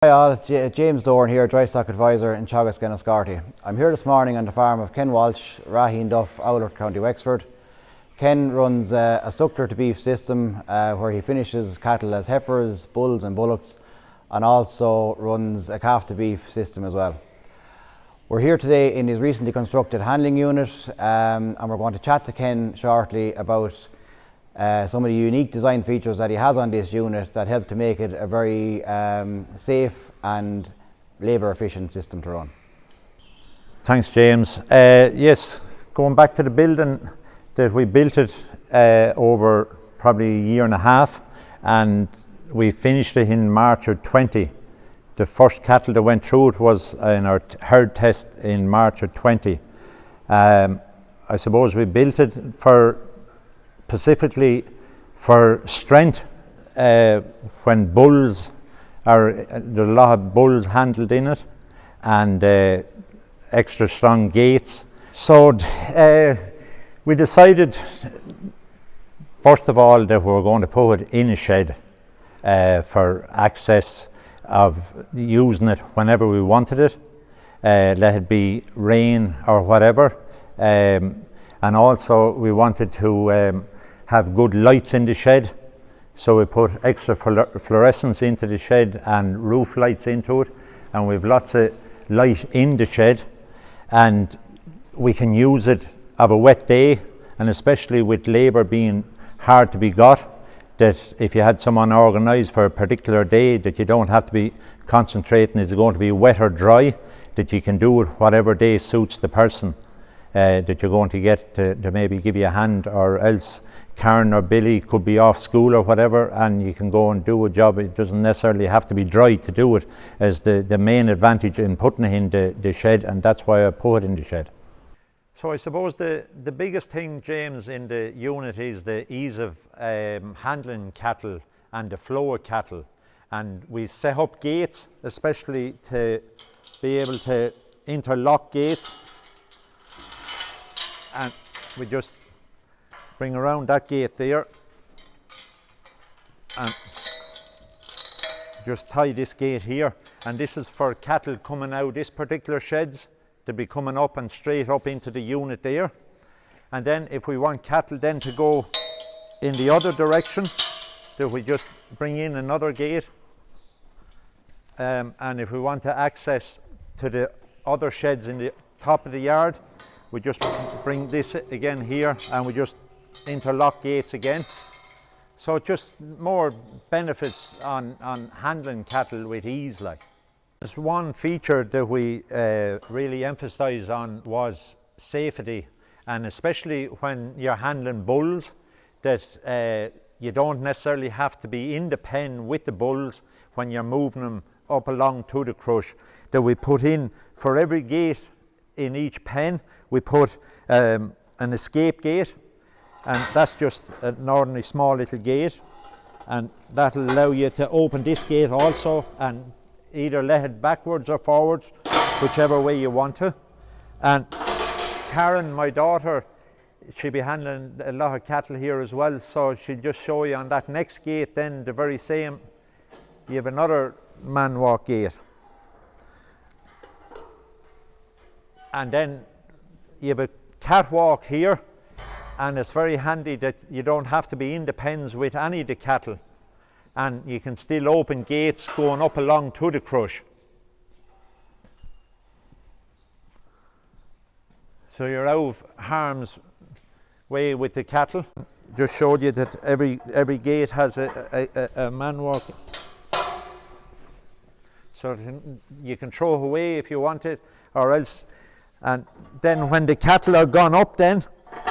Hi all, James Doran here, Dry Stock Advisor in Teagasc. I'm here this morning on the farm of Ken Walsh, Raheen Duff, Owler, County Wexford. Ken runs a suckler to beef system where he finishes cattle as heifers, bulls and bullocks, and also runs a calf to beef system as well. We're here today in his recently constructed handling unit and we're going to chat to Ken shortly about some of the unique design features that he has on this unit that help to make it a very safe and labour efficient system to run. Thanks, James. Yes, going back to the building, that we built it over probably a year and a half, and we finished it in March of 20. The first cattle that went through it was in our herd test in March of 20. I suppose we built it specifically for strength when bulls there's a lot of bulls handled in it, and extra strong gates. So we decided first of all that we were going to put it in a shed for access of using it whenever we wanted it, let it be rain or whatever, and also we wanted to have good lights in the shed, so we put extra fluorescence into the shed and roof lights into it, and we have lots of light in the shed, and we can use it of a wet day, and especially with labour being hard to be got, that if you had someone organised for a particular day, that you don't have to be concentrating is it going to be wet or dry, that you can do it whatever day suits the person that you're going to get to maybe give you a hand, or else Karen or Billy could be off school or whatever, and you can go and do a job. It doesn't necessarily have to be dry to do it, as the main advantage in putting it in the shed, and that's why I put it in the shed. So I suppose the biggest thing, James, in the unit is the ease of handling cattle and the flow of cattle, and we set up gates especially to be able to interlock gates, and we just bring around that gate there and just tie this gate here, and this is for cattle coming out this particular sheds to be coming up and straight up into the unit there. And then if we want cattle then to go in the other direction, that we just bring in another gate, and if we want to access to the other sheds in the top of the yard, we just bring this again here, and we just interlock gates again. So just more benefits on handling cattle with ease. Like, there's one feature that we really emphasise on was safety, and especially when you're handling bulls, that you don't necessarily have to be in the pen with the bulls when you're moving them up along to the crush. That we put in, for every gate in each pen, we put an escape gate, and that's just an ordinary small little gate, and that'll allow you to open this gate also and either let it backwards or forwards, whichever way you want to. And Karen, my daughter, she'll be handling a lot of cattle here as well, so she'll just show you on that next gate then the very same. You have another man walk gate, and then you have a catwalk here, and it's very handy that you don't have to be in the pens with any of the cattle, and you can still open gates going up along to the crush. So you're out of harm's way with the cattle. Just showed you that every gate has a man walk, so you can throw it away if you want it, or else. And then when the cattle are gone up,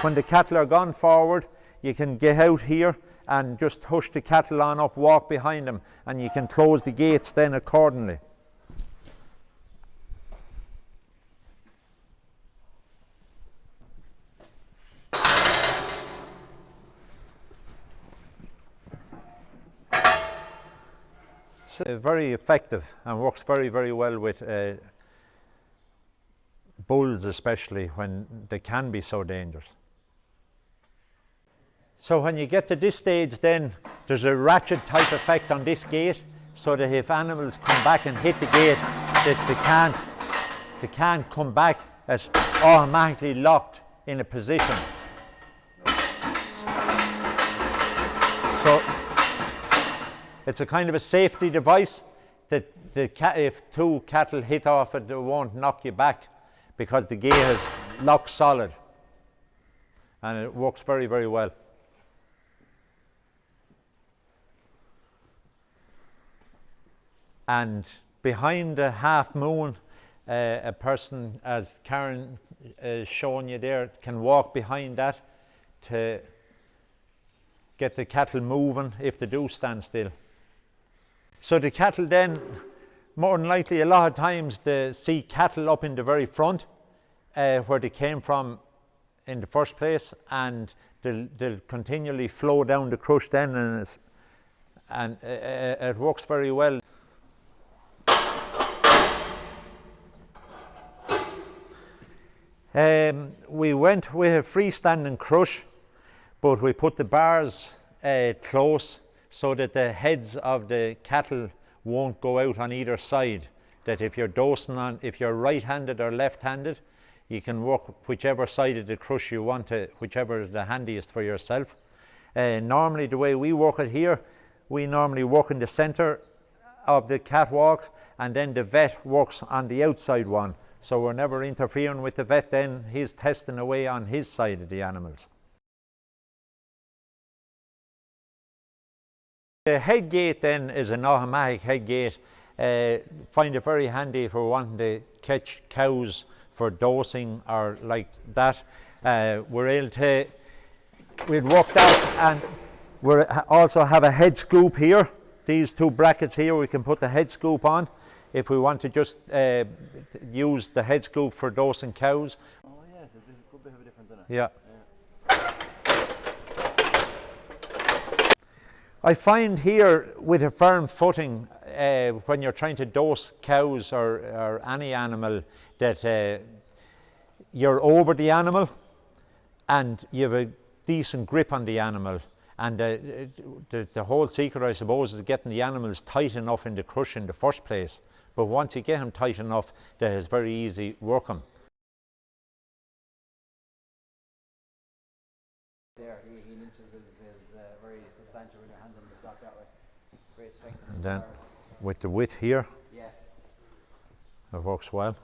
when the cattle are gone forward, you can get out here and just push the cattle on up, walk behind them, and you can close the gates then accordingly. So very effective and works very, very well with bulls, especially when they can be so dangerous. So when you get to this stage, then there's a ratchet type effect on this gate, so that if animals come back and hit the gate, that they can't come back as automatically locked in a position. So it's a kind of a safety device that if two cattle hit off it, they won't knock you back because the gate is locked solid, and it works very, very well. And behind the half moon, a person, as Karen is showing you there, can walk behind that to get the cattle moving if they do stand still. So the cattle then, more than likely, a lot of times they see cattle up in the very front where they came from in the first place, and they'll continually flow down the crush then, and it works very well. We went with a freestanding crush, but we put the bars close so that the heads of the cattle won't go out on either side. That if you're dosing on, if you're right-handed or left-handed, you can work whichever side of the crush you want to, whichever is the handiest for yourself. Normally the way we work it here, we normally work in the center of the catwalk, and then the vet works on the outside one. So we're never interfering with the vet then, he's testing away on his side of the animals. The head gate then is an automatic head gate. Find it very handy if we're wanting to catch cows for dosing or like that. We're able to, we'd work that, and we also have a head scoop here. These two brackets here, we can put the head scoop on if we want to just use the head scoop for dosing cows. Oh yeah, there's a good bit of a difference in it. Yeah. I find here with a firm footing, when you're trying to dose cows or any animal, that you're over the animal and you have a decent grip on the animal. And the whole secret, I suppose, is getting the animals tight enough in the crush in the first place. But once you get them tight enough, that is very easy working. There, he inches is very substantial when you're handling the stock that way. Great strength. And then with the width here, yeah, it works well.